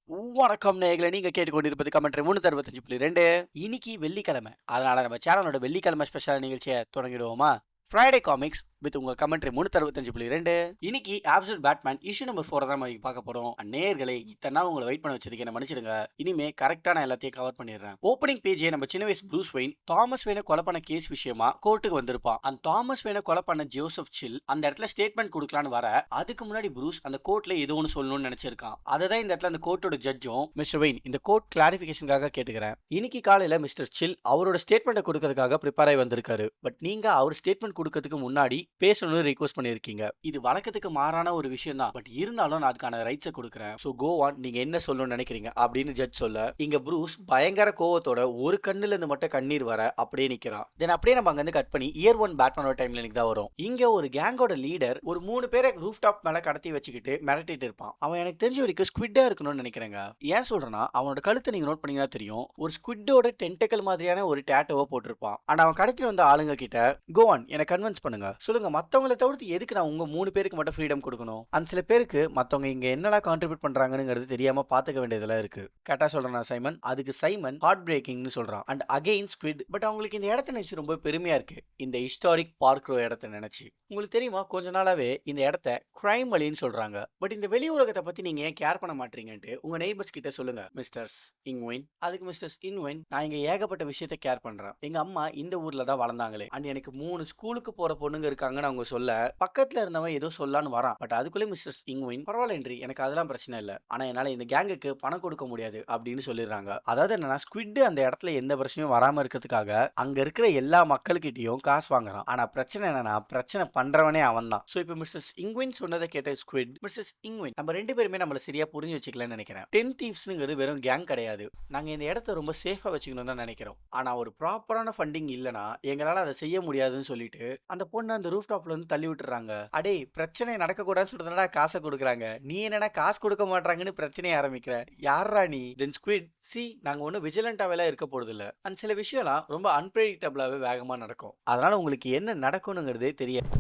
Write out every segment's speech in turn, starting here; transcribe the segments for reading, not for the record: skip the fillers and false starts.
வணக்கம் நேயர்களே, நீங்க கேட்டுக்கொண்டிருப்பது கமெண்ட்ரி 365.2. இன்னைக்கு வெள்ளிக்கிழமை. அதனால நம்ம சேனலோட வெள்ளிக்கிழமை ஸ்பெஷல் நிகழ்ச்சிய தொடங்கிடுவோமா? ஃப்ரைடே காமிக்ஸ் வித் உங்க கமெண்ட்ரி 365.2. இன்னைக்கு அப்சல்யூட் பேட்மேன் இஷ்யூ நம்பர் 4 தான் நம்ம பார்க்க போறோம். நேயர்களே, இத்தனை நாள் உங்கள வெயிட் பண்ண வச்சதுக்கு என்ன மன்னிச்சிடுங்க. இனிமே கரெக்ட்டா நான் எல்லாத்தையும் கவர் பண்ணிடுறேன். ஓப்பனிங் பேஜே நம்ம சின்ன வயசு ப்ரூஸ் வெயின் தாமஸ் வெயின கொலை பண்ண கேஸ் விஷயமா கோர்ட்டுக்கு வந்திருப்பான். அந்த தாமஸ் வெயின கொலை பண்ண ஜோசப் சில் அந்த இடத்துல ஸ்டேட்மெண்ட் கொடுக்கலான்னு வர, அதுக்கு முன்னாடி ப்ரூஸ் அந்த கோர்ட்ல ஏதோ ஒன்று சொல்லணும்னு நினைச்சிருக்கான். அதை தான் இந்த இடத்துல அந்த கோர்ட்டோட ஜட்ஜும் மிஸ்டர் வெயின் இந்த கோர்ட் கிளாரிபிகேஷனுக்காக கேட்டுக்கிறேன். இன்னைக்கு காலையில மிஸ்டர் சில் அவரோட ஸ்டேட்மெண்ட்டை கொடுக்கறதுக்காக ப்ரிப்பேர் ஆகி வந்திருக்காரு. பட் நீங்க அவர் ஸ்டேட்மெண்ட் கொடுக்கறதுக்கு முன்னாடி பேசணும்னு ரிக்வெஸ்ட் பண்ணிருக்கீங்க. இது வழக்கத்துக்கு மாறான ஒரு விஷயம் தான். பட் இருந்தாலும் நான் அதுக்கான ரைட்ஸை கொடுக்குறேன். ஸோ கோ ஆன், நீங்க என்ன சொல்லணும்னு நினைக்கிறீங்க அப்படின்னு ஜட்ஜ் சொல்ல, இங்க ப்ரூஸ் பயங்கர கோவத்தோட ஒரு கண்ணுல இருந்து மட்டும் கண்ணீர் வர அப்படியே நிக்கிறான். தென் அப்படியே நம்ம அங்க இருந்து கட் பண்ணி இயர் 1 பேட்மேனோட டைம்ல எனக்கு தான் வரும். இங்க ஒரு கேங்கோட லீடர் ஒரு 3 பேரை ரூஃப் டாப் மேல கடத்தி வச்சுக்கிட்டு மிரட்டிட்டு இருப்பான். அவன் எனக்கு தெரிஞ்ச வரைக்கும் ஸ்குவிட்டா இருக்கணும்னு நினைக்கிறேங்க. ஏன் சொல்றேன்னா, அவனோட கழுத்தை நீங்க நோட் பண்ணீங்கன்னா தெரியும், ஒரு ஸ்குவிட்டோட டென்டக்கல் மாதிரியான ஒரு டேட்டோவை போட்டிருப்பான். ஆனா அவன் கடத்திட்டு வந்த ஆளுங்க கிட்ட கோ ஆன், என்ன கன்வின்ஸ் பண்ணுங்க, சொல்லுங்க மத்தவங்கள தவிர்த்து எதுக்கு நான் உங்க 3 பேருக்கு மட்டும் ஃப்ரீடம் கொடுக்கணும்? அந்த சில பேருக்கு மத்தவங்க இங்க என்னடா கான்ட்ரிபியூட் பண்றாங்கங்கிறது தெரியாம பாத்துக்க வேண்டியதெல்லாம் இருக்கு. கேட்டா சொல்றானா சைமன்? அதுக்கு சைமன் ஹார்ட் பிரேக்கிங்னு சொல்றான். And again squid. பட் அவங்களுக்கு இந்த இடத்த நினைச்சு ரொம்ப பெருமையா இருக்கு. இந்த ஹிஸ்டாரிக் பார்க் ரோ இடத்த நினைச்சு. உங்களுக்கு தெரியுமா, கொஞ்ச நாளாவே இந்த இடத்த கிரைம் வழின்னு சொல்றாங்க. பட் இந்த வெளி உலகத்தை பத்தி நீங்க ஏன் கேர் பண்ண மாட்டீங்கன்ட்டு உங்க நெய்பர்ஸ் கிட்ட சொல்லுங்க மிஸ்டர்ஸ் இன்வைன். அதுக்கு மிஸ்டர்ஸ் இன்வைன், நான் இங்க ஏகப்பட்ட விஷயத்தை கேர் பண்றேன். எங்க அம்மா இந்த ஊர்ல தான் வளர்ந்தாங்களே. அண்ட் எனக்கு 3 ஸ்கூலுக்கு போற பொண்ணுங்க இருக்காங்கன்னு அவங்க சொல்ல, பக்கத்துல இருந்தவன் ஏதோ சொல்லான்னு வரான். பட் அதுக்குள்ளே மிஸ்டர் இங்வின், பரவாயில்லைன்றி, எனக்கு அதெல்லாம் பிரச்சனை இல்ல. ஆனா என்னால இந்த கேங்குக்கு பணம் கொடுக்க முடியாது அப்படின்னு சொல்லிடுறாங்க. அதாவது என்னன்னா, ஸ்குவிட் அந்த இடத்துல எந்த பிரச்சனையும் வராம இருக்கிறதுக்காக அங்க இருக்கிற எல்லா மக்கள்கிட்டயும் காசு வாங்குறான். ஆனா பிரச்சனை என்னன்னா, பிரச்சனை பண்றவனே அவன் தான். சோ இப்போ மிஸ்டர் இங்வின் சொன்னதை கேட்ட ஸ்குவிட், மிஸ்டர் இங்வின், நம்ம 2 பேருமே நம்மள சரியா புரிஞ்சு வச்சுக்கலன்னு நினைக்கிறேன். 10 தீவ்ஸ்ங்கிறது வெறும் கேங் கிடையாது. நாங்க இந்த இடத்த ரொம்ப சேஃபா வச்சுக்கணும் தான் நினைக்கிறோம். ஆனா ஒரு ப்ராப்பரான ஃபண்டிங் இல்லனா எங்களால அதை செய்ய முடியாதுன்னு சொல்லிட்டு அந்த பொண்ணு அந்த ரூஃப் டாப்ல இருந்து தள்ளி விட்டுறாங்க. அடே, பிரச்சனை நடக்கக்கூடாதுன்னு சொல்றதுனால காசை கொடுக்குறாங்க. நீ என்னன்னா காசு கொடுக்க மாட்டாங்கன்னு பிரச்சனையை ஆரம்பிக்கிற. யாரா நீ? தென் ஸ்குவிட், சி நாங்க ஒன்றும் விஜிலண்டாவெல்லாம் இருக்க போறது இல்ல. அண்ட் சில விஷயம்லாம் ரொம்ப அன்பிரடிக்டபிளாவே வேகமா நடக்கும். அதனால உங்களுக்கு என்ன நடக்கணுங்கிறதே தெரியாது.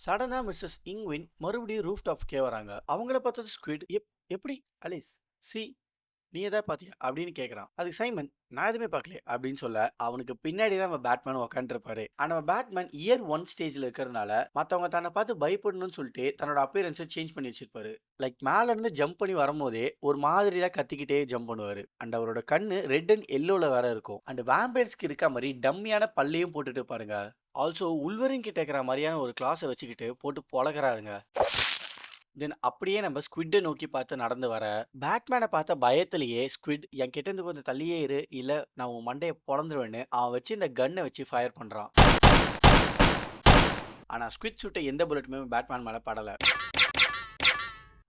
சடனா மிஸ்ஸஸ் இங்வின் மறுபடியும் ரூஃப் டாப்க்கே வராங்க. அவங்கள பார்த்தது ஸ்குவிட், எப்படி அலிஸ், சி நீ எதாவது பாத்தியா அப்படின்னு கேக்குறான். அதுக்கு சைமன், நான் எதுவுமே பார்க்கல அப்படின்னு சொல்ல, அவனுக்கு பின்னாடி தான் நம்ம பேட்மேன் உட்காந்துருப்பாரு. ஆனா நம்ம பேட்மேன் இயர் 1 ஸ்டேஜ்ல இருக்கிறதுனால மத்தவங்க தன்னை பார்த்து பயப்படணும்னு சொல்லிட்டு தன்னோட அப்பியரன்ஸை சேஞ்ச் பண்ணி வச்சிருப்பாரு. லைக் மேல இருந்து ஜம்ப் பண்ணி வரும்போதே ஒரு மாதிரியா கத்திக்கிட்டே ஜம்ப் பண்ணுவாரு. அண்ட் அவரோட கண்ணு ரெட் அண்ட் எல்லோல வேற இருக்கும். அண்ட் வேம்பையர்ஸ்க்கு இருக்க மாதிரி டம்மியான பல்லையும் போட்டுட்டு பாருங்க. ஆல்சோ உள்வரின் கிட்ட இருக்கிற மாதிரியான ஒரு கிளாஸை வச்சுக்கிட்டு போட்டு பொழக்கிறாருங்க. தென் அப்படியே நம்ம ஸ்குவிட்டை நோக்கி பார்த்து நடந்து வர, பேட்மேனை பார்த்த பயத்திலேயே ஸ்குவிட் என்கிட்ட இருந்து கொஞ்சம் தள்ளியே இரு, இல்ல நான் உன் மண்டையை பொளந்துருவேன்னு அவன் வச்சு இந்த கன்னை வச்சு ஃபயர் பண்றான். ஆனா ஸ்குவிட் சுட்ட எந்த புல்லட்டுமே பேட்மேன் மேல படல.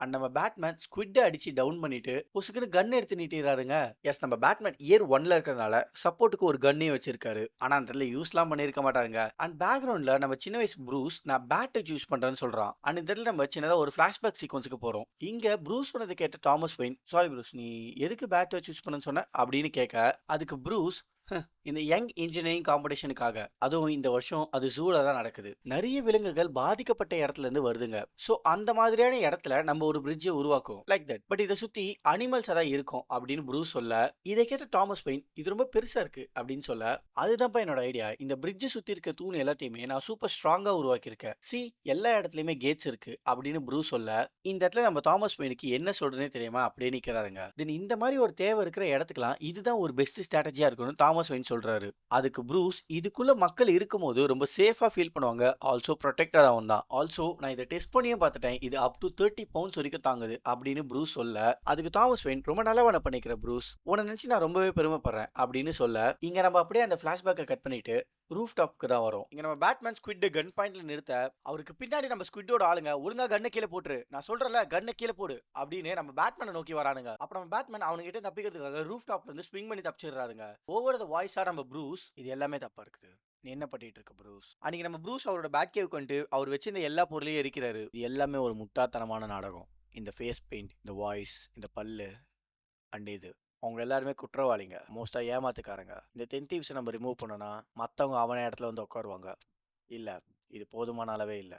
அண்ட் நம்ம பேட்மேன் ஸ்குவிட்டை அடிச்சு டவுன் பண்ணிட்டு பொசுக்குன்னு கன் எடுத்து நீட்டிடுறாருங்க. எஸ், நம்ம பேட்மேன் இயர் 1ல இருக்கிறதுனால சப்போர்ட்டுக்கு ஒரு கன்னையும் வச்சிருக்காரு. ஆனா அந்த இடத்துல யூஸ்லாம் பண்ணிருக்க மாட்டாருங்க. அண்ட் பேக்ரவுண்ட்ல நம்ம சின்ன வயசு ப்ரூஸ் நான் பேட்டை யூஸ் பண்றேன்னு சொல்றான். அண்ட் இந்த இடத்துல நம்ம சின்னதா ஒரு பிளாஷ்பேக் சீக்வன்ஸுக்கு போறோம். இங்க ப்ரூஸ் சொன்னதை கேட்ட தாமஸ் வெயின், சாரி ப்ரூஸ், நீ எதுக்கு பேட்டை சூஸ் பண்ணன்னு சொன்ன அப்படின்னு கேட்க, அதுக்கு ப்ரூஸ், இந்த யங் இன்ஜினியரிங் காம்படிஷனுக்காக, அதுவும் இந்த வருஷம் அது ஜூல தான் நடக்குது, நிறைய விலங்குகள் பாதிக்கப்பட்ட இடத்துல இருந்து வருதுங்க. சோ அந்த மாதிரியான இடத்துல நம்ம ஒரு பிரிட்ஜை உருவாக்கும் லைக் தட். பட் இதை சுத்தி அனிமல்ஸ் தான் இருக்கும் அப்படின்னு ப்ரூஸ் சொல்ல, இதை கேட்ட தாமஸ் பெயின், இது ரொம்ப பெருசா இருக்கு அப்படின்னு சொல்ல, அதுதான்ப்பா என்னோட ஐடியா. இந்த பிரிட்ஜை சுத்தி இருக்க தூண் எல்லாத்தையுமே நான் சூப்பர் ஸ்ட்ராங்கா உருவாக்கி இருக்கேன். சி, எல்லா இடத்துலயுமே கேட்ஸ் இருக்கு அப்படின்னு ப்ரூஸ் சொல்ல, இந்த இடத்துல நம்ம தாமஸ் பெயினுக்கு என்ன சொல்றதுனே தெரியாம அப்படியே நிக்கிறாருங்க. தென் இந்த மாதிரி ஒரு தேவை இருக்கிற இடத்துக்குலாம் இதுதான் ஒரு பெஸ்ட் ஸ்ட்ராட்டஜியா இருக்கணும் தாமஸ் வெயின் சொல்றாரு. அதுக்கு ப்ரூஸ், இதுக்குள்ள மக்கள் இருக்கும்போது ரொம்ப சேஃபா ஃபீல் பண்ணுவாங்க, ஆல்சோ ப்ரொடெக்டட் ஆகும் தான். ஆல்சோ நான் இதை டெஸ்ட் பண்ணியும் பார்த்துட்டேன், இது அப் டு 30 பவுண்ட்ஸ் வரைக்கும் தாங்குது அப்படின்னு ப்ரூஸ் சொல்ல, அதுக்கு தாமஸ் வெயின், ரொம்ப நல்லவன பண்ணிக்கிற ப்ரூஸ், உன்னை நினைச்சு நான் ரொம்பவே பெருமைப்படுறேன் அப்படின்னு சொல்ல, இங்க நம்ம அப்படியே அந்த பிளாஷ்பேக்கை கட் பண்ணிட்டு ரூஃப் டாப்க்கு தான் வரும். இங்க நம்ம பேட்மேன் ஸ்குவிட் கன் பாயிண்ட்ல நிறுத்த, அவருக்கு பின்னாடி நம்ம ஸ்குவிட்டோட ஆளுங்க ஒழுங்கா கன்னை கீழே போட்டுரு, நான் சொல்றேன்ல கன்னை கீழே போடு அப்படின்னு நம்ம பேட்மேனை நோக்கி வரானுங்க. அப்புறம் நம்ம பேட்மேன் அவனுகிட்ட தப்பிக்கிறதுக்காக ரூஃப் டாப்ல இருந்து ஸ்விங் பண்ணி தப்பிச்சிடுறாருங்க. ஓவர் த வாய்ஸா நம்ம ப்ரூஸ், இது எல்லாமே தப்பா இருக்குது, நீ என்ன பண்ணிட்டு இருக்க ப்ரூஸ்? அன்னைக்கு நம்ம ப்ரூஸ் அவரோட பேட் கேவுக்கு வந்துட்டு அவர் வச்சிருந்த எல்லா பொருளையும் எரிக்கிறாரு. இது எல்லாமே ஒரு முட்டாத்தனமான நாடகம். இந்த ஃபேஸ் பெயிண்ட், இந்த வாய்ஸ், இந்த பல்லு அண்ட் இது, அவங்க எல்லாருமே குற்றவாளிங்க, மோஸ்டா ஏமாத்துக்காரங்க. இந்த 10 தீவ்ஸை நம்ம ரிமூவ் பண்ணோம்னா மற்றவங்க அவன இடத்துல வந்து உட்காருவாங்க. இல்ல, இது போதுமான அளவே இல்ல.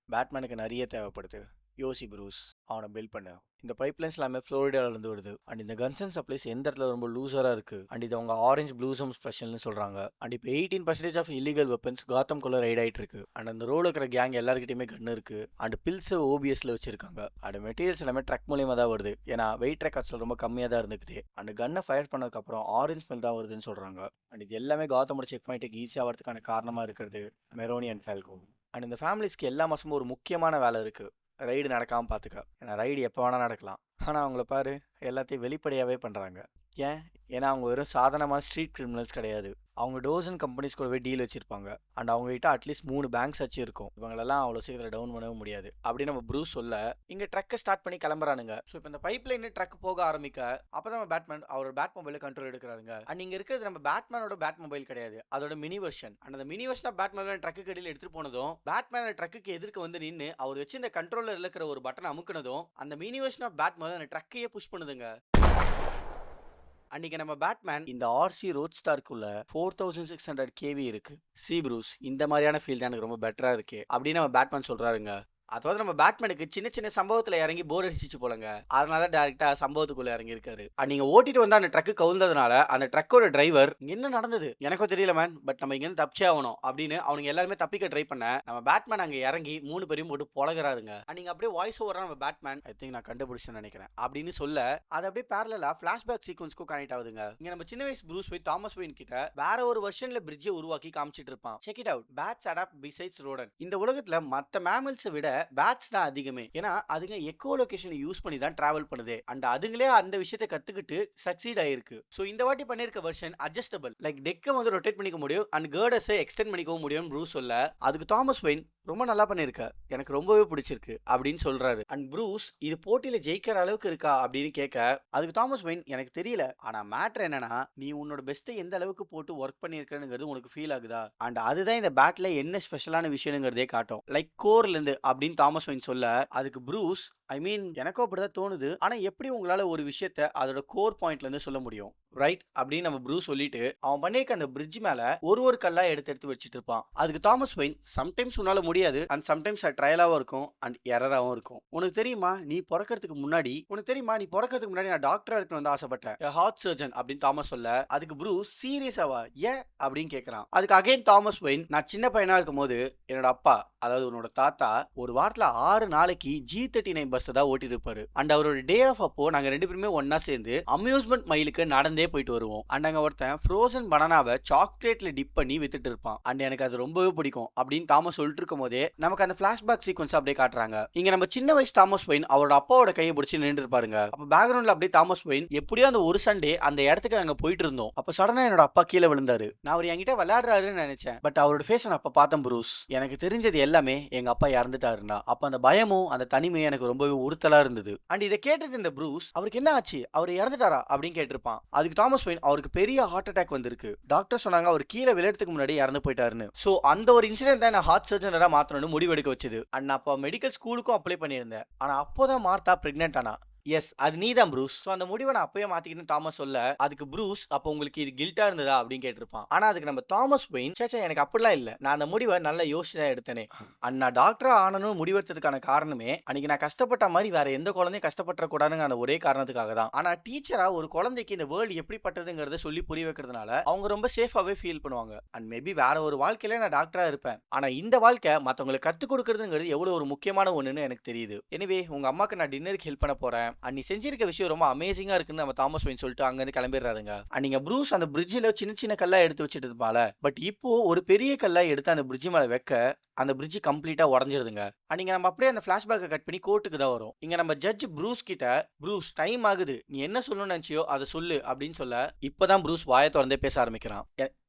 பேட்மேனுக்கு நிறைய தேவைப்படுது. யோசி ப்ரூஸ், அவனை பில்ட் பண்ணு. இந்த பைப்லைன்ஸ் எல்லாமே ஃப்ளோரிடால இருந்து வருது. அண்ட் இந்த கன்ஸ் அண்ட் சப்ளைஸ் எந்த இடத்துல ரொம்ப லூசரா இருக்கு. அண்ட் இது அவங்க ஆரஞ்ச் ப்ளூசம் ஸ்பெஷல்னு சொல்றாங்க. அண்ட் இப்போ 18% ஆஃப் இல்லீகல் வெப்பன்ஸ் காத்தம்குள்ள ரைட் ஆயிட்டு இருக்கு. அண்ட் அந்த ரோல இருக்கிற கேங் எல்லாருக்கிட்டையுமே கன் இருக்கு. அண்ட் பில்ஸ் ஓபிஎஸ்ல வச்சிருக்காங்க. அண்ட் மெட்டீரியல்ஸ் எல்லாமே ட்ரக் மூலியமா தான் வருது. ஏன்னா வெயிட் ரெக்கார்ட்ஸ்ல ரொம்ப கம்மியா தான் இருந்துக்குது. அண்ட் கன்னை ஃபயர் பண்ணதுக்கு அப்புறம் ஆரஞ்ச் ஸ்மெல் தான் வருதுன்னு சொல்றாங்க. அண்ட் இது எல்லாமே காத்தமோட செக் பாயிண்ட்டுக்கு ஈஸியாக வரதுக்கான காரணமா இருக்கிறது மெரோனி அண்ட் ஃபால்கோ. அண்ட் இந்த ஃபேமிலிஸ்க்கு எல்லா மாசமும் ஒரு முக்கியமான வேலை இருக்கு. ரைடு நடக்காமல் பார்த்துக்க. ஏன்னா ரைடு எப்போ வேணால் நடக்கலாம். ஆனால் அவங்கள பாரு, எல்லாத்தையும் வெளிப்படையாகவே பண்ணுறாங்க. ஏன்? ஏன்னா அவங்க வெறும் சாதாரணமான ஸ்ட்ரீட் கிரிமினல்ஸ் கிடையாது. அவங்க டோசன் கம்பெனிஸ் கூடவே டீல் வச்சிருப்பாங்க. அண்ட் அவங்ககிட்ட அட்லீஸ்ட் 3 பேங்க்ஸ் வச்சு இருக்கும். இவங்களெல்லாம் அவ்வளோ சீக்கிரம் டவுன் பண்ணவும் முடியாது அப்படின்னு நம்ம ப்ரூஸ் சொல்ல, இங்கே ட்ரக்கை ஸ்டார்ட் பண்ணி கிளம்புறானுங்க. ஸோ இப்போ இந்த பைப் லைன் ட்ரக் போக ஆரம்பிக்க அப்போ தான் நம்ம பேட்மேன் அவரோட பேட் மொபைலை கண்ட்ரோல் எடுக்கிறாருங்க. அண்ட் இங்கே இருக்கிறது நம்ம பேட்மேனோட பேட் மொபைல் கிடையாது, அதோட மினி வெர்ஷன். அண்ட் அந்த mini version of Batman truck கடையில் எடுத்துட்டு போனதும் பேட்மேன் ட்ரக்குக்கு எதிர்க்க வந்து நின்று அவர் வச்சு இந்த கண்ட்ரோலர் இருக்கிற ஒரு பட்டனை அமுக்குனதும் அந்த மினி வெர்ஷன் ஆஃப் பேட்மேன் அந்த ட்ரக்கையே புஷ் பண்ணுதுங்க. அன்னைக்கு நம்ம பேட்மேன் இந்த ஆர்சி ரோட் ஸ்டார்க்குள்ள 4600 கேவி இருக்கு. சி ப்ரூஸ், இந்த மாதிரியான ஃபீல் தான் எனக்கு ரொம்ப பெட்டரா இருக்கு அப்படின்னு நம்ம பேட்மேன் சொல்றாருங்க. அதாவது நம்ம பேட்மேனுக்கு சின்ன சின்ன சம்பவத்துல இறங்கி போர் அடிச்சிச்சு போலங்க. அதனால டேரக்டா சம்பவத்துக்குள்ள இறங்கி இருக்காரு. நீங்க ஓட்டிட்டு வந்து அந்த ட்ரக்கு கவுந்ததுனால அந்த ட்ரக்கோட டிரைவர் என்ன நடந்தது எனக்கும் தெரியல மேன், பட் நம்ம இங்க தப்பிச்சே ஆகணும் அப்படின்னு அவனுங்க எல்லாருமே தப்பிக்க ட்ரை பண்ண நம்ம பேட்மேன் அங்க இறங்கி 3 பேரையும் போட்டு பொழகிறாருங்க. நீங்க அப்படியே வாய்ஸ் ஓவரா நம்ம பேட்மேன் ஐ திங்க் நான் கண்டுபிடிச்சேன்னு நினைக்கிறேன் அப்படின்னு சொல்ல அது அப்படியே பேரலா பிளாஷ்பேக் சீக்வன்ஸ்க்கும் கனெக்ட் ஆகுதுங்க. இங்க நம்ம சின்ன வயசு ப்ரூஸ் போய் தாமஸ் வெயின் கிட்ட வேற ஒரு வெர்ஷன்ல பிரிட்ஜை உருவாக்கி காமிச்சிட்டு இருப்பான். Check it out, bats adapt besides rodent. இந்த உலகத்துல மத்த மேமல்ஸை விட பேட்ஸ் தான் அதிகமே. ஏன்னா அதுங்க எக்கோ லொகேஷன் யூஸ் பண்ணி தான் டிராவல் பண்ணுது. அண்ட் அதுங்களே அந்த விஷயத்தை கத்துக்கிட்டு சக்சீட் ஆயிருக்கு. சோ இந்த வாட்டி பண்ணிருக்க வெர்ஷன் அட்ஜஸ்டபிள், லைக் டெக்கை வந்து ரொட்டேட் பண்ணிக்க முடியும் அண்ட் கேர்டர்ஸை எக்ஸ்டெண்ட் பண்ணிக்கவும் முடியும் ப்ரூஸ் சொல்ல, அதுக்கு தாமஸ் வெயின் ரொம்ப நல்லா பண்ணிருக்க, எனக்கு ரொம்பவே பிடிச்சிருக்கு அப்படின்னு சொல்றாரு. அண்ட் ப்ரூஸ் இது போட்டியில ஜெயிக்கிற அளவுக்கு இருக்கா அப்படின்னு கேட்க அதுக்கு தாமஸ் வெயின் எனக்கு தெரியல, ஆனா மேட்டர் என்னன்னா நீ உன்னோட பெஸ்ட்டை எந்த அளவுக்கு போட்டு ஒர்க் பண்ணிருக்கேங்கிறது உனக்கு ஃபீல் ஆகுதா, அண்ட் அதுதான் இந்த பேட்ல என்ன ஸ்பெஷலான விஷயங்கிறதே காட்டும், லைக் கோர்ல இருந்து அப்படின்னு தாமஸ் வெயின் சொல்ல அதுக்கு ப்ரூஸ் ஐ மீன் எனக்கும் அப்படிதான் தோணுது, ஆனா எப்படி உங்களால ஒரு விஷயத்த அதோட கோர் பாயிண்ட்ல இருந்து சொல்ல முடியும் ரைட் அப்படின்னு நம்ம ப்ரூஸ் சொல்லிட்டு அவன் பண்ணிருக்க அந்த பிரிட்ஜ் மேல ஒரு கல்லா எடுத்து எடுத்து வச்சுட்டு இருப்பான். அதுக்கு தாமஸ் வெயின் சம்டைம்ஸ் உன்னால முடியாது அண்ட் சம்டைம்ஸ் அது ட்ரையலாவும் இருக்கும் அண்ட் எரராவும் இருக்கும். உனக்கு தெரியுமா நீ பிறக்கிறதுக்கு முன்னாடி நான் டாக்டரா இருக்கணும் தான் ஆசைப்பட்டேன், ஹார்ட் சர்ஜன் அப்படின்னு தாமஸ் சொல்ல அதுக்கு ப்ரூஸ் சீரியஸாவா ஏன் அப்படின்னு கேட்கறான். அதுக்கு அகைன் தாமஸ் வெயின் நான் சின்ன பையனா இருக்கும் போது என்னோட அப்பா அதாவது உன்னோட தாத்தா ஒரு வாரத்துல 6 நாளைக்கு G39 பஸ் தான் ஓட்டிட்டு இருப்பாரு. அண்ட் அவரோட டே ஆஃப் அப்போ நாங்க 2 பேருமே ஒன்னா சேர்ந்து அம்யூஸ்மெண்ட் மைலுக்கு நடந்தே போயிட்டு வருவோம். அண்ட் அங்க ஒருத்தன் ஃப்ரோசன் பனானாவை சாக்லேட்ல டிப் பண்ணி வித்துட்டு இருப்பான். அண்ட் எனக்கு அது ரொம்பவே பிடிக்கும் அப்படின்னு தாமஸ் சொல்லிட்டு இருக்கும் போதே நமக்கு அந்த பிளாஷ்பேக் சீக்வன்ஸ் அப்படியே காட்டுறாங்க. இங்க நம்ம சின்ன வயசு தாமஸ் வெயின் அவரோட அப்பாவோட கையை பிடிச்சி நின்று இருப்பாருங்க. அப்ப பேக்ரவுண்ட்ல அப்படியே தாமஸ் வெயின் எப்படியோ அந்த ஒரு சண்டே அந்த இடத்துக்கு நாங்க போயிட்டு இருந்தோம். அப்ப சடனா என்னோட அப்பா கீழே விழுந்தாரு. நான் அவர் என்கிட்ட விளையாடுறாருன்னு நினைச்சேன், பட் அவரோட ஃபேஸ் நான் அப்ப பார்த்தேன் ப்ரூஸ். எனக்கு தெரிஞ்சது எல்லாமே எங்க அப்பா இறந்துட்டாருன்னா அப்ப அந்த பயமும் அந்த தனிமையும் எனக்கு ரொம்பவே உறுத்தலா இருந்தது. அண்ட் இதை கேட்டது இந்த ப்ரூஸ் அவருக்கு என்ன ஆச்சு, அவர் இறந்துட்டாரா அப்படின்னு கேட்டிருப்பான். அதுக்கு தாமஸ் வெயின் அவருக்கு பெரிய ஹார்ட் அட்டாக் வந்திருக்கு, டாக்டர் சொன்னாங்க அவர் கீழே விழுறதுக்கு முன்னாடி இறந்து போயிட்டாருன்னு. சோ அந்த ஒரு இன்சிடென்ட் தான் நான் ஹார்ட் சர்ஜனரா மாத்தணும்னு முடிவெடுக்க வச்சது. அண்ட் அப்ப மெடிக்கல் ஸ்கூலுக்கும் அப்ளை பண்ணியிருந்தேன். ஆனா அப்போதான் மார்த்தா பிரெக்னென்ட் ஆனா. எஸ் அது நீ தான் ப்ரூஸ். ஸோ அந்த முடிவை நான் அப்பயே மாத்திக்கிட்டு தாமஸ் சொல்ல அதுக்கு ப்ரூஸ் அப்போ உங்களுக்கு இது கில்ட்டா இருந்ததா அப்படின்னு கேட்டிருப்பான். ஆனா அதுக்கு நம்ம தாமஸ் வெயின் சேச்சா எனக்கு அப்படிலாம் இல்ல, நான் அந்த முடிவை நல்லா யோசிச்சு தான் எடுத்தேனே. அண்ட் நான் டாக்டரா ஆனனும் முடிவெடுத்ததுக்கான காரணமே அன்னைக்கு நான் கஷ்டப்பட்ட மாதிரி வேற எந்த குழந்தையும் கஷ்டப்பட்ட கூடாதுங்க அந்த ஒரே காரணத்துக்காக தான். ஆனா டீச்சரா ஒரு குழந்தைக்கு இந்த வேர்ல்டு எப்படிப்பட்டதுங்கிறத சொல்லி புரிய வைக்கிறதுனால அவங்க ரொம்ப சேஃபாவே ஃபீல் பண்ணுவாங்க. அண்ட் மேபி வேற ஒரு வாழ்க்கையில நான் டாக்டரா இருப்பேன், ஆனா இந்த வாழ்க்கை மத்தவங்களுக்கு கத்துக் கொடுக்கறதுங்கிறது எவ்வளவு ஒரு முக்கியமான ஒண்ணுன்னு எனக்கு தெரியுது. எனவே உங்க அம்மாக்கு நான் டின்னருக்கு ஹெல்ப் பண்ண போறேன், நீ செஞ்சிருக்க விஷயம் ரொம்ப அமேசிங்கா இருக்குன்னு நம்ம தாமஸ் வெயின் சொல்லிட்டு அங்க இருந்து கிளம்பிடுறாருங்க. நீங்க ப்ரூஸ் அந்த பிரிட்ஜில் சின்ன சின்ன கல்லா எடுத்து வச்சுட்டு இருப்பால, பட் இப்போ ஒரு பெரிய கல்லா எடுத்து அந்த பிரிட்ஜ் மேல வைக்க அந்த பிரிட்ஜ் கம்ப்ளீட்டா உடஞ்சிருதுங்க. நீங்க நம்ம அப்படியே அந்த பிளாஷ்பேக்கை கட் பண்ணி கோர்ட்டுக்கு தான் வரும். இங்க நம்ம ஜட்ஜ் ப்ரூஸ் கிட்ட ப்ரூஸ் டைம் ஆகுது நீ என்ன சொல்லணும்னு நினைச்சியோ அதை சொல்லு அப்படின்னு சொல்ல இப்பதான் ப்ரூஸ் வாயை திறந்தே பேச ஆரம்பிக்கிறான்.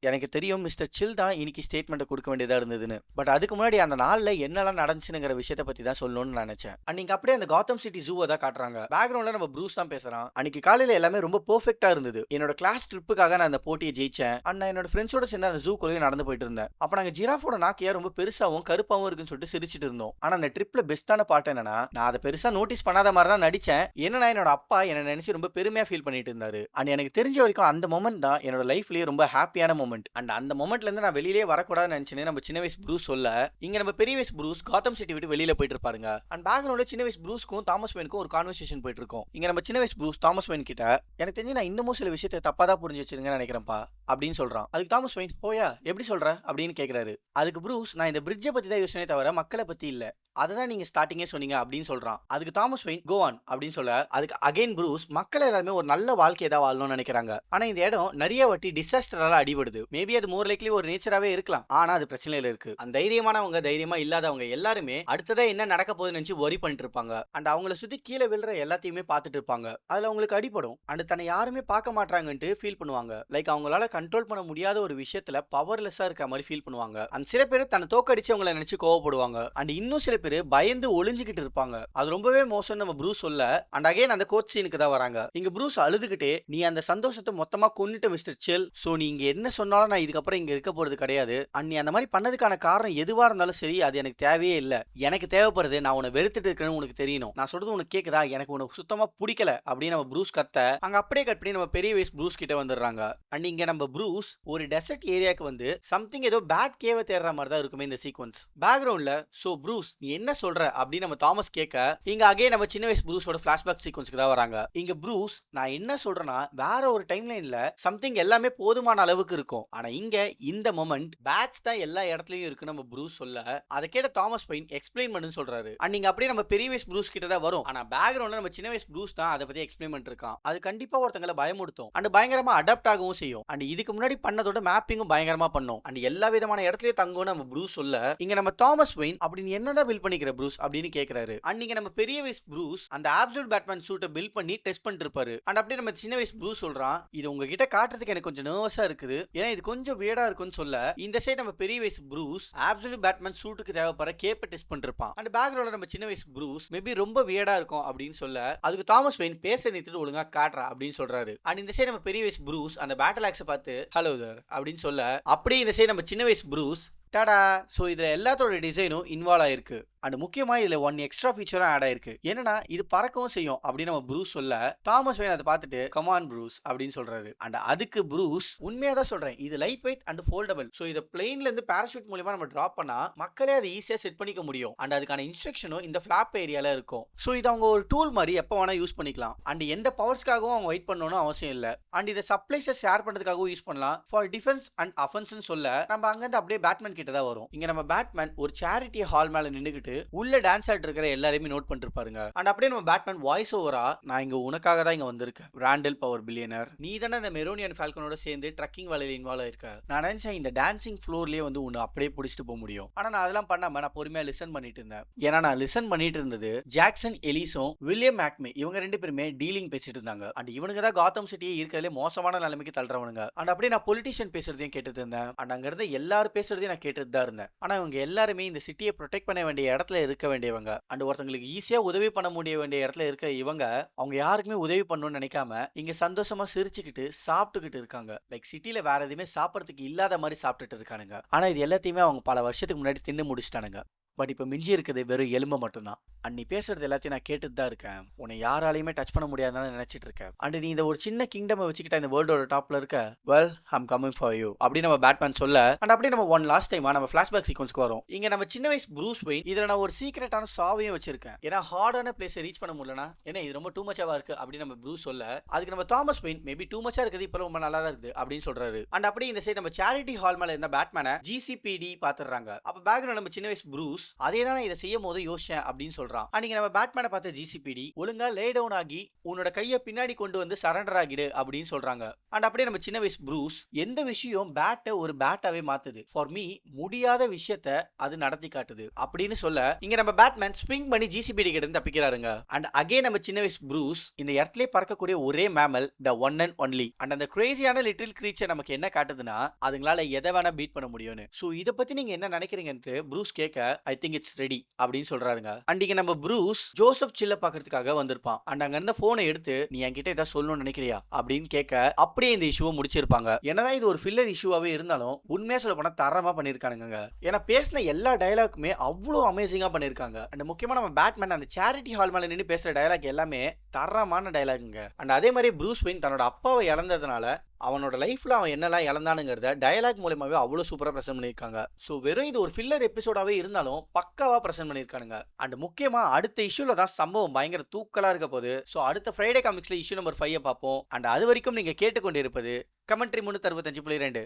எனக்கு தெரியும் மிஸ்டர் சில் தான் இன்னைக்கு ஸ்டேட்மெண்ட் கொடுக்க வேண்டியதா இருந்ததுன்னு, பட் அதுக்கு முன்னாடி அந்த நாள்ல என்னெல்லாம் நடந்துச்சுங்கிற விஷயத்தை பத்தி தான் சொல்லணும்னு நினைச்சேன். நீங்க அப்படியே அந்த காத்தம் சிட்டி ஜூவை தான் காட்டுறாங்க. பேக்ரவுண்ட்ல நம்ம ப்ரூஸ் தான் பேசுறான். அன்னைக்கு காலையில எல்லாமே ரொம்ப பெர்ஃபெக்ட்டா இருந்தது. என்னோட கிளாஸ் ட்ரிப்புக்காக நான் அந்த போட்டியை ஜெயிச்சேன். அண்ணா என்னோட ஃப்ரெண்ட்ஸோட சேர்ந்து அந்த ஜூக்குள்ளேயே நடந்து போயிட்டு இருந்தேன். அப்ப நாங்க ஜிராஃபோட நாக்கியா ரொம்ப பெருசாவும் கருப்பாவும் இருக்குன்னு சொல்லிட்டு சிரிச்சிட்டு இருந்தோம். ஆனா அந்த ட்ரிப்ல பெஸ்டான பார்ட் என்னன்னா நான் அதை பெருசா நோட்டீஸ் பண்ணாத மாதிரி தான் நடிச்சேன். என்னன்னா என்னோட அப்பா என்ன நினைச்சு ரொம்ப பெருமையா ஃபீல் பண்ணிட்டு இருந்தாரு. அண்ட் எனக்கு தெரிஞ்ச வரைக்கும் அந்த மொமெண்ட் தான் என்னோட லைஃப்லயே ரொம்ப ஹாப்பியான மொமெண்ட். மொமெண்ட். அண்ட் அந்த மொமெண்ட்ல இருந்து நான் வெளியிலே வரக்கூடாதுன்னு நினைச்சேன்னு நம்ம சின்ன வயசு ப்ரூஸ் சொல்ல, இங்க நம்ம பெரிய வயசு ப்ரூஸ் காத்தம் சிட்டி விட்டு வெளியில போயிட்டு இருப்பாருங்க. அண்ட் பேக்ரவுண்ட்ல சின்ன வயசு ப்ரூஸ்க்கும் தாமஸ் வெயினுக்கும் ஒரு கான்வர்சேஷன் போயிட்டு இருக்கும். இங்க நம்ம சின்ன வயசு ப்ரூஸ் தாமஸ் வெயின் கிட்ட, எனக்கு தெரிஞ்சு நான் இன்னமும் சில விஷயத்தை தப்பா தான் புரிஞ்சு வச்சிருக்கேன்னு நினைக்கிறேன்ப்பா அப்படின்னு சொல்றான். அதுக்கு தாமஸ் வெயின், ஓயா எப்படி சொல்ற அப்படின்னு கேக்குறாரு. அதுக்கு ப்ரூஸ், நான் இந்த பிரிட்ஜை பத்தி தான் யோசனை தவிர மக்களை பத்தி இல்ல, அததான் நீங்க ஸ்டார்டிங்கே சொன்னீங்க அப்படின்னு சொல்றான். அதுக்கு தாமஸ் வெயின், கோ ஆன் அப்படின்னு சொல்ல, அதுக்கு அகைன் ப்ரூஸ், மக்கள் எல்லாருமே ஒரு நல்ல வாழ்க்கை ஏதாவது வாழணும்னு நினைக்கிறாங்க. ஆனா இந்த இடம் நிறைய வாட்டி டிசாஸ்டரால அடிபடுது. மேபி அது மோர் லைக்லி ஒரு நேச்சராவே இருக்கலாம். ஆனா அது பிரச்சனையில இருக்கு. அந்த தைரியமானவங்க, தைரியமா இல்லாதவங்க எல்லாருமே அடுத்ததா என்ன நடக்க போகுதுன்னு நினைச்சு வரி பண்ணிட்டு இருப்பாங்க. அண்ட் அவங்கள சுத்தி கீழே விழுற எல்லாத்தையுமே பார்த்துட்டு இருப்பாங்க. அதுல அவங்களுக்கு அடிபடும். அண்ட் தன்னை யாருமே பார்க்க மாட்டாங்கன்ட்டு ஃபீல் பண்ணுவாங்க. லைக் அவங்களால கண்ட்ரோல் பண்ண முடியாத ஒரு விஷயத்துல பவர்லெஸ்ஸா இருக்க மாதிரி ஃபீல் பண்ணுவாங்க. அந்த சில பேர் தன்னை தோக்கடிச்சு அவங்கள நினைச்சு கோவப்படுவாங்க. அண்ட் இன்னும் சில பேர் பயந்து ஒளிஞ்சுக்கிட்டு இருப்பாங்க. அது ரொம்பவே மோசம் நம்ம ப்ரூஸ் சொல்ல. அண்ட் அகைன் அந்த கோச் சீனுக்கு தான் வராங்க. இங்க ப்ரூஸ் அழுதுகிட்டே, நீ அந்த சந்தோஷத்தை மொத்தமா கொன்னுட்ட மிஸ்டர் செல். சோ நீங்க என்ன சொன்னாலும் நான் இதுக்கப்புறம் இங்க இருக்க போறது கிடையாது. அண்ட் நீ அந்த மாதிரி பண்ணதுக்கான காரணம் எதுவா இருந்தாலும் சரி, அது எனக்கு தேவையே இல்ல. எனக்கு தேவைப்படுறது நான் உன்னை வெறுத்துட்டு இருக்கேன்னு உனக்கு தெரியணும். நான் சொல்றது உனக்கு கேக்குதா? எனக்கு உனக்கு சுத்தமா பிடிக்கல அப்படின்னு நம்ம ப்ரூஸ் கத்த, அங்க அப்படியே கட் பண்ணி நம்ம பெரிய வயசு ப்ரூஸ் கிட்ட வந்துடுறாங்க. அண்ட் இங்க நம்ம ப்ரூஸ் ஒரு டெசர்ட் ஏரியாக்கு வந்து சம்திங் ஏதோ பேட் கேவை தேடுற மாதிரி தான் இருக்குமே இந்த சீக்வன்ஸ். பேக்ரவுண்ட்ல, சோ ப்ரூஸ் நீ என்ன சொல்ற அப்படின்னு நம்ம தாமஸ் கேட்க, இங்க அகைன் நம்ம சின்ன வயசு ப்ரூஸோட பிளாஷ்பேக் சீக்வன்ஸ்க்கு தான் வராங்க. இங்க ப்ரூஸ், நான் என்ன சொல்றேன்னா வேற ஒரு டைம் லைன்ல சம்திங் எல்லாமே போதுமான அளவுக்கு இருக்கும். ஆனா இங்க இந்த மொமெண்ட் பேட்ஸ் தான் எல்லா இடத்துலயும் இருக்கு நம்ம ப்ரூஸ் சொல்ல, அதை கேட்ட தாமஸ் பெயின் எக்ஸ்பிளைன் பண்ணுன்னு சொல்றாரு. அண்ட் நீங்க அப்படியே நம்ம பெரிய வயசு ப்ரூஸ் கிட்ட தான் வரும். ஆனா பேக்ரவுண்ட்ல நம்ம சின்ன வயசு ப்ரூஸ் தான் அதை பத்தி எக்ஸ்பிளைன் பண்ணிட்டு இருக்கான். அது கண்டிப்பா ஒருத்தங்களை பயமுடுத்தும். அண்ட் பயங்கரமா அடாப்ட் ஆகவும் செய்யும். அண்ட் இதுக்கு முன்னாடி பண்ணதோட மேப்பிங்கும் பயங்கரமா பண்ணும். அண்ட் எல்லா விதமான இடத்துலயும் தங்கும் நம்ம ப்ரூஸ் சொல்ல, இங்க நம்ம தாமஸ் வெயின், அப்படின்னு என்னதான் பில் பண்ணிக்கிற ப்ரூஸ் அப்படின்னு கேக்குறாரு. அண்ட் இங்க நம்ம பெரிய வயசு ப்ரூஸ் அந்த அப்சல்யூட் பேட்மேன் சூட்டை பில் பண்ணி டெஸ்ட் பண்ணிட்டு இருப்பாரு. அண்ட் அப்படியே நம்ம சின்ன வயசு ப்ரூஸ் சொல்றான், இது உங்ககிட்ட காட்டுறதுக்கு எனக்கு கொஞ்சம் நர்வஸா இருக்குது, ஏன்னா இது கொஞ்சம் வியர்டா இருக்குன்னு சொல்ல, இந்த சைடு நம்ம பெரிய வயசு ப்ரூஸ் அப்சல்யூட் பேட்மேன் சூட்டுக்கு தேவைப்படுற கேப்பை டெஸ்ட் பண்ணிருப்பான். அண்ட் பேக்ரவுண்ட்ல நம்ம சின்ன வயசு ப்ரூஸ் மேபி ரொம்ப வியர்டா இருக்கும் அப்படின்னு சொல்ல, அதுக்கு தாமஸ் வெயின் பேச நிறுத்திட்டு ஒழுங்கா காட்டுறா அப்படின்னு சொல்றாரு. அண்ட் இந்த சைடு நம்ம பெரிய வயசு ப்ரூஸ் அந்த பேட்டில் ஆக்ஸை பார்த்து ஹலோ தேர் அப்படின்னு சொல்ல, அப்படியே இந்த சைடு நம்ம சின்ன வயசு ப்ரூஸ் டாடா. ஸோ இதில் எல்லாத்தோட டிசைனும் இன்வால்வ் ஆயிருக்கு. அண்ட் முக்கியமா இதுல ஒன் எக்ஸ்ட்ரா ஃபீச்சரும் ஆட் ஆயிருக்கு. என்னன்னா இது பறக்கவும் செய்யும் அப்படின்னு நம்ம ப்ரூஸ் சொல்ல, தாமஸ் வெயின் அதை பார்த்துட்டு கமான் ப்ரூஸ் அப்படின்னு சொல்றாரு. அண்ட் அதுக்கு ப்ரூஸ், உண்மையா தான் சொல்றேன், இது light weight and foldable. So இதை பிளேன்ல இருந்து பேராஷூட் மூலமா நம்ம டிராப் பண்ணா மக்களே அதை ஈஸியா செட் பண்ணிக்க முடியும். அண்ட் அதுக்கான இன்ஸ்ட்ரக்ஷனும் இந்த ஃபிளாப் ஏரியால இருக்கும். ஸோ இது அவங்க ஒரு டூல் மாதிரி எப்போ வேணா யூஸ் பண்ணிக்கலாம். அண்ட் எந்த பவர்ஸ்க்காகவும் அவங்க வெயிட் பண்ணணும்னு அவசியம் இல்லை. அண்ட் இதை சப்ளைஸை ஷேர் பண்றதுக்காகவும் யூஸ் பண்ணலாம். ஃபார் டிஃபென்ஸ் அண்ட் அஃபென்ஸ் சொல்ல நம்ம அங்கிருந்து அப்படியே பேட்மேன் கிட்ட தான் வரும். இங்க நம்ம பேட்மேன் ஒரு சேரிட்டி ஹால் மேல நின்னுகிட்டு உள்ள டான்ஸ் ஆடிட்டு இருக்கிற எல்லாரையுமே நோட் பண்ணிட்டு பாருங்க. அண்ட் அப்படியே நம்ம பேட்மேன் வாய்ஸ் ஓவரா, நான் இங்க உனக்காக தான் இங்க வந்திருக்கேன் ராண்டல் பவர் பில்லியனர், நீ தானே இந்த மெரோனியன் ஃபால்கனோட சேர்ந்து ட்ரக்கிங் வேலையில இன்வால்வ் ஆயிருக்க. நான் நினைச்சேன் இந்த டான்சிங் ஃப்ளோர்லயே வந்து உன்னை அப்படியே பிடிச்சிட்டு போக முடியும். ஆனா நான் அதெல்லாம் பண்ணாம நான் பொறுமையா லிசன் பண்ணிட்டு இருந்தேன். ஏன்னா நான் லிசன் பண்ணிட்டு இருந்தது ஜாக்சன் எலிஸும் வில்லியம் மேக்மே, இவங்க ரெண்டு பேருமே டீலிங் பேசிட்டு இருந்தாங்க. அண்ட் இவனுங்க தான் காத்தம் சிட்டியே இருக்கிறதுலே மோசமான நிலைமைக்கு தள்ளுறவனுங்க. அண்ட் அப்படியே நான் பொலிட்டிஷியன் பேசுறதையும் கேட்டுட்டு இருந்தேன். அண்ட் அங்க இருந்த எல்லாரும் பேசுறதையும் நான் கேட்டுட்டு தான் இருந்தேன். ஆனா இவங்க எல்லாருமே இந்த சிட்டியை ப்ரொடெக்ட் பண்ண வேண்டிய இடத்துல இருக்க வேண்டியவங்க. அண்ட் ஒருத்தங்களுக்கு ஈஸியா உதவி பண்ண முடிய வேண்டிய இடத்துல இருக்க இவங்க அவங்க யாருக்குமே உதவி பண்ணணும்னு நினைக்காம இங்க சந்தோஷமா சிரிச்சுக்கிட்டு சாப்பிட்டுக்கிட்டு இருக்காங்க. லைக் சிட்டில வேற எதுவுமே சாப்பிடறதுக்கு இல்லாத மாதிரி சாப்பிட்டுட்டு இருக்கானுங்க. ஆனா இது எல்லாத்தையுமே அவங்க பல வருஷத்துக்கு முன்னாடி தின்னு முடிச்சிட்டானுங்க. பட் இப்போ மிஞ்சி இருக்குது வெறும் எலும்பு மட்டும்தான். அண்ட் நீ பேசுறது எல்லாத்தையும் நான் கேட்டுட்டு தான் இருக்கேன். உன்னை யாராலையுமே டச் பண்ண முடியாதுன்னு நினைச்சிட்டு இருக்கேன். அண்ட் நீ இந்த ஒரு சின்ன கிங்டம் வச்சுக்கிட்ட இந்த வேர்ல்டோட டாப்ல இருக்க, well I'm coming for you அப்படின்னு நம்ம பேட்மேன் சொல்ல, அண்ட் அப்படியே நம்ம ஒன் லாஸ்ட் டைமா நம்ம ஃபிளாஷ்பேக் சீக்வன்ஸ்க்கு வரும். இங்க நம்ம சின்ன வயசு ப்ரூஸ் வெயின், இதுல நான் ஒரு சீக்ரெட்டான சாவையும் வச்சிருக்கேன். ஏன்னா ஹார்டான பிளேஸை ரீச் பண்ண முடியலனா, ஏன்னா இது ரொம்ப டூ மச்சாவா இருக்கு அப்படின்னு நம்ம ப்ரூஸ் சொல்ல, அதுக்கு நம்ம தாமஸ் வெயின் மேபி டூ மச்சா இருக்குது, இப்போ ரொம்ப நல்லா தான் இருக்குது அப்படின்னு சொல்றாரு. அண்ட் அப்படியே இந்த சைடு நம்ம சேரிட்டி ஹால் மேல இருந்த பேட்மேனை ஜிசிபிடி பாத்துறாங்க. அப்ப பேக்ரவுண்ட் நம்ம சின்ன வயசு ப்ரூஸ், அதே தான் இதை செய்யும் போது யோசிச்சேன் அப்படின்னு சொல்றான். அன்னைக்கு நம்ம பேட்மேனை பார்த்த ஜிசிபிடி, ஒழுங்கா லே டவுன் ஆகி உன்னோட கையை பின்னாடி கொண்டு வந்து சரண்டர் ஆகிடு அப்படின்னு சொல்றாங்க. அண்ட் அப்படியே நம்ம சின்ன வயசு ப்ரூஸ், எந்த விஷயம் பேட்டை ஒரு பேட்டாவே மாத்துது, ஃபார் மீ முடியாத விஷயத்த அது நடத்தி காட்டுது அப்படின்னு சொல்ல, இங்க நம்ம பேட்மேன் ஸ்விங் பண்ணி ஜிசிபிடி கிட்ட இருந்து தப்பிக்கிறாருங்க. அண்ட் அகைன் நம்ம சின்ன வயசு ப்ரூஸ், இந்த இடத்துல பறக்கக்கூடிய ஒரே mammal the one and only. And அந்த கிரேசியான லிட்டில் கிரீச்சர் நமக்கு என்ன காட்டுதுன்னா, அதுங்களால எதை வேணா பீட் பண்ண முடியும்னு. சோ இத பத்தி நீங்க என்ன நினைக்கிறீங்கன்னு ப்ரூஸ் கேட்க, ஐ திங்க் இட்ஸ் ரெடி அப்படின்னு சொல்றாருங்க. அன்னைக்கு நம்ம ப்ரூஸ் ஜோசப் சில்ல பாக்குறதுக்காக வந்திருப்பான். அண்ட் அங்க இருந்த போனை எடுத்து, நீ என்கிட்ட ஏதாவது சொல்லணும்னு நினைக்கிறியா அப்படின்னு கேட்க, அப்படியே இந்த இஷ்யூவை முடிச்சிருப்பாங்க. என்னதான் இது ஒரு ஃபில்லர் இஷ்யூவாவே இருந்தாலும் உண்மையா சொல்ல போனா தரமா பண்ணிருக்கானுங்க. ஏன்னா பேசின எல்லா டயலாக்குமே அவ்வளவு அமேசிங்கா பண்ணிருக்காங்க. அண்ட் முக்கியமா நம்ம பேட்மேன் அந்த சேரிட்டி ஹால் மேல நின்று பேசுற டயலாக் எல்லாமே தரமான டயலாக்குங்க. அண்ட் அதே மாதிரி ப்ரூஸ் வெயின் தன்னோட அப்பாவை இழந்ததுனால அவனோட லைஃப்ல அவன் என்னெல்லாம் இழந்தானுங்கிறத டயலாக் மூலமாவே அவ்வளோ சூப்பரா பிரசன்ட் பண்ணியிருக்காங்க. ஸோ வெறும் இது ஒரு ஃபில்லர் எபிசோடாவே இருந்தாலும் பக்காவா பிரசன்ட் பண்ணியிருக்கானுங்க. அண்ட் முக்கியமா அடுத்த இஷ்யூல தான் சம்பவம் பயங்கர தூக்கலா இருக்க போகுது. ஸோ அடுத்த ஃப்ரைடே காமிக்ஸ்ல இஷ்யூ நம்பர் 5 பார்ப்போம். அண்ட் அது வரைக்கும் நீங்க கேட்டுக்கொண்டிருப்பது கமெண்ட்ரி 365.2.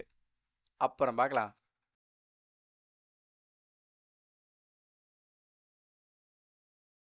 அப்புறம் பார்க்கலாம்.